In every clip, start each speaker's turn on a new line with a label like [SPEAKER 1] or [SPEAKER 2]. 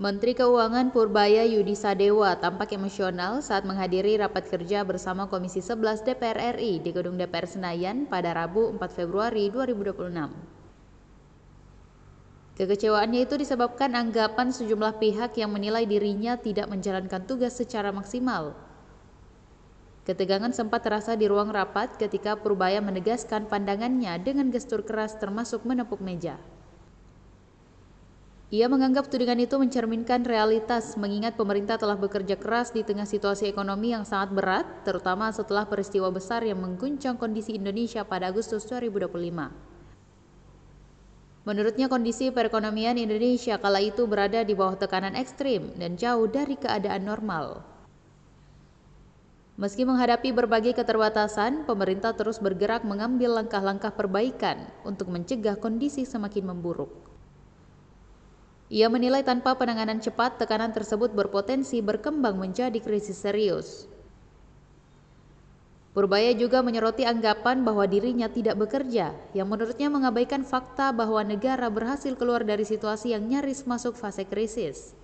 [SPEAKER 1] Menteri Keuangan Purbaya Yudi Sadewa tampak emosional saat menghadiri rapat kerja bersama Komisi 11 DPR RI di Gedung DPR Senayan pada Rabu 4 Februari 2026. Kekecewaannya itu disebabkan anggapan sejumlah pihak yang menilai dirinya tidak menjalankan tugas secara maksimal. Ketegangan sempat terasa di ruang rapat ketika Purbaya menegaskan pandangannya dengan gestur keras termasuk menepuk meja. Ia menganggap tudingan itu mencerminkan realitas mengingat pemerintah telah bekerja keras di tengah situasi ekonomi yang sangat berat, terutama setelah peristiwa besar yang mengguncang kondisi Indonesia pada Agustus 2025. Menurutnya kondisi perekonomian Indonesia kala itu berada di bawah tekanan ekstrim dan jauh dari keadaan normal. Meski menghadapi berbagai keterbatasan, pemerintah terus bergerak mengambil langkah-langkah perbaikan untuk mencegah kondisi semakin memburuk. Ia menilai tanpa penanganan cepat, tekanan tersebut berpotensi berkembang menjadi krisis serius. Purbaya juga menyoroti anggapan bahwa dirinya tidak bekerja, yang menurutnya mengabaikan fakta bahwa negara berhasil keluar dari situasi yang nyaris masuk fase krisis.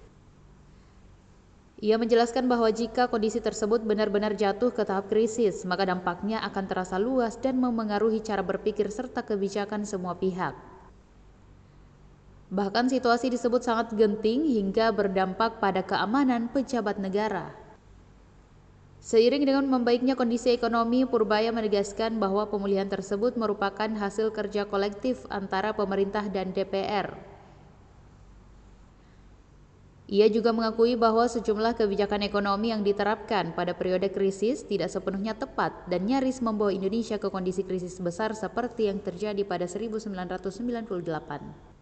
[SPEAKER 1] Ia menjelaskan bahwa jika kondisi tersebut benar-benar jatuh ke tahap krisis, maka dampaknya akan terasa luas dan memengaruhi cara berpikir serta kebijakan semua pihak. Bahkan situasi disebut sangat genting hingga berdampak pada keamanan pejabat negara. Seiring dengan membaiknya kondisi ekonomi, Purbaya menegaskan bahwa pemulihan tersebut merupakan hasil kerja kolektif antara pemerintah dan DPR. Ia juga mengakui bahwa sejumlah kebijakan ekonomi yang diterapkan pada periode krisis tidak sepenuhnya tepat dan nyaris membawa Indonesia ke kondisi krisis besar seperti yang terjadi pada 1998.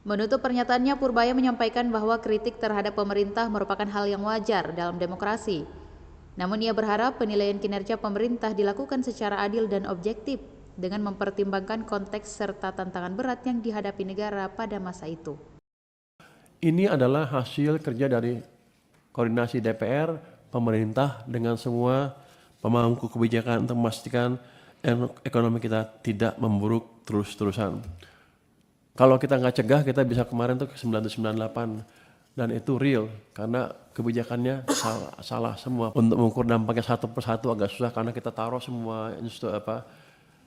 [SPEAKER 1] Menutup pernyataannya, Purbaya menyampaikan bahwa kritik terhadap pemerintah merupakan hal yang wajar dalam demokrasi. Namun ia berharap penilaian kinerja pemerintah dilakukan secara adil dan objektif dengan mempertimbangkan konteks serta tantangan berat yang dihadapi negara pada masa itu.
[SPEAKER 2] Ini adalah hasil kerja dari koordinasi DPR, pemerintah dengan semua pemangku kebijakan untuk memastikan ekonomi kita tidak memburuk terus-terusan. Kalau kita nggak cegah, kita bisa kemarin tuh ke 1998 dan itu real karena kebijakannya salah semua. Untuk mengukur dampaknya satu persatu agak susah karena kita taruh semua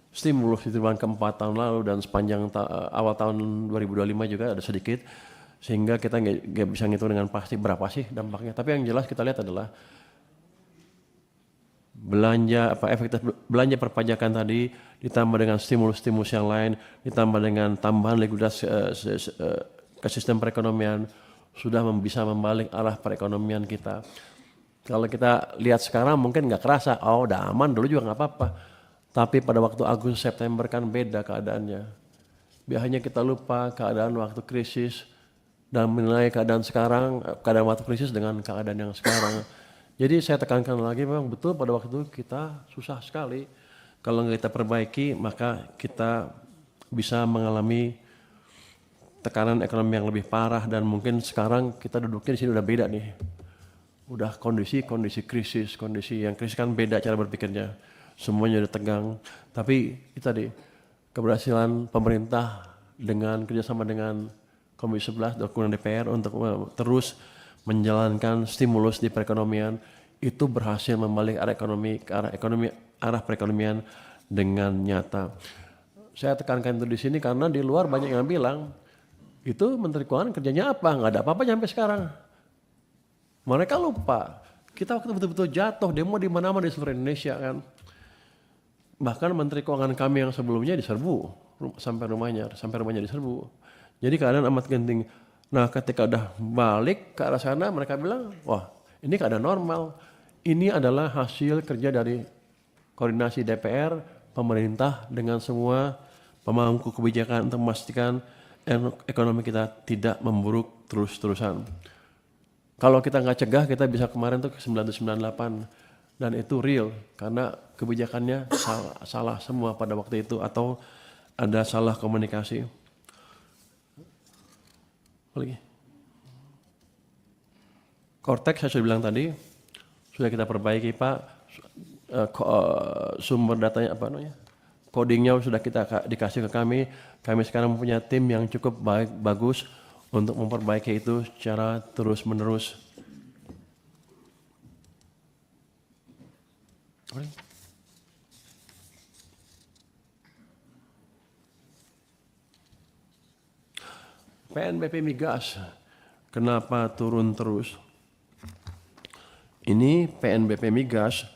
[SPEAKER 2] stimulus di triwulan keempat tahun lalu dan sepanjang awal tahun 2025 juga ada sedikit, sehingga kita nggak bisa ngitung dengan pasti berapa sih dampaknya. Tapi yang jelas kita lihat adalah efektif belanja perpajakan tadi ditambah dengan stimulus-stimulus yang lain, ditambah dengan tambahan likuiditas ke sistem perekonomian sudah bisa membalik arah perekonomian kita. Kalau kita lihat sekarang mungkin nggak kerasa, oh udah aman dulu juga nggak apa-apa. Tapi pada waktu Agustus September kan beda keadaannya. Biasanya kita lupa keadaan waktu krisis dan menilai keadaan sekarang, keadaan waktu krisis dengan keadaan yang sekarang. Jadi saya tekankan lagi, memang betul pada waktu itu kita susah sekali. Kalau nggak kita perbaiki, maka kita bisa mengalami tekanan ekonomi yang lebih parah dan mungkin sekarang kita duduknya di sini udah beda nih. Udah kondisi krisis, kondisi yang krisis kan beda cara berpikirnya. Semuanya udah tegang. Tapi itu tadi keberhasilan pemerintah dengan kerjasama dengan Komisi 11 dan DPR untuk terus menjalankan stimulus di perekonomian itu berhasil membalik arah perekonomian dengan nyata. Saya tekankan itu di sini karena di luar banyak yang bilang itu Menteri Keuangan kerjanya apa? Nggak ada apa-apa sampai sekarang. Mereka lupa kita waktu betul-betul jatuh demo di mana-mana di seluruh Indonesia kan. Bahkan Menteri Keuangan kami yang sebelumnya diserbu sampai rumahnya diserbu. Jadi keadaan amat genting. Nah ketika udah balik ke arah sana mereka bilang, wah ini keadaan normal. Ini adalah hasil kerja dari koordinasi DPR, pemerintah dengan semua pemangku kebijakan untuk memastikan ekonomi kita tidak memburuk terus-terusan. Kalau kita nggak cegah, kita bisa kemarin tuh ke 1998 dan itu real karena kebijakannya salah semua pada waktu itu atau ada salah komunikasi. Lagi. Cortex saya sudah bilang tadi, sudah kita perbaiki Pak, sumber datanya apa namanya, codingnya sudah kita dikasih ke kami sekarang punya tim yang cukup bagus untuk memperbaiki itu secara terus-menerus. PNBP Migas, kenapa turun terus? Ini PNBP Migas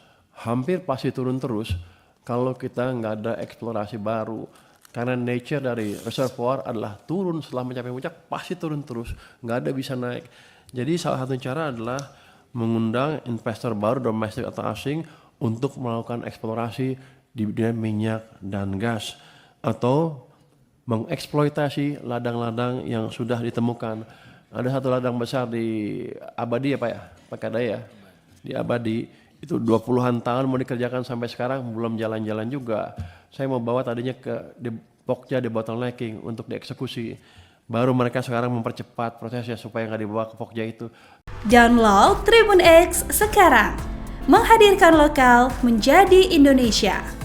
[SPEAKER 2] hampir pasti turun terus kalau kita nggak ada eksplorasi baru. Karena nature dari reservoir adalah turun setelah mencapai puncak, pasti turun terus, nggak ada bisa naik. Jadi salah satu cara adalah mengundang investor baru domestik atau asing untuk melakukan eksplorasi di bidang minyak dan gas atau mengeksploitasi ladang-ladang yang sudah ditemukan. Ada satu ladang besar di Abadi ya Pak ya, Pak Kadai ya, di Abadi itu 20-an tahun mau dikerjakan sampai sekarang belum jalan-jalan juga. Saya mau bawa tadinya ke Pokja di bottlenecking untuk dieksekusi. Baru mereka sekarang mempercepat prosesnya supaya nggak dibawa ke Pokja itu.
[SPEAKER 3] Download Tribun X sekarang, menghadirkan lokal menjadi Indonesia.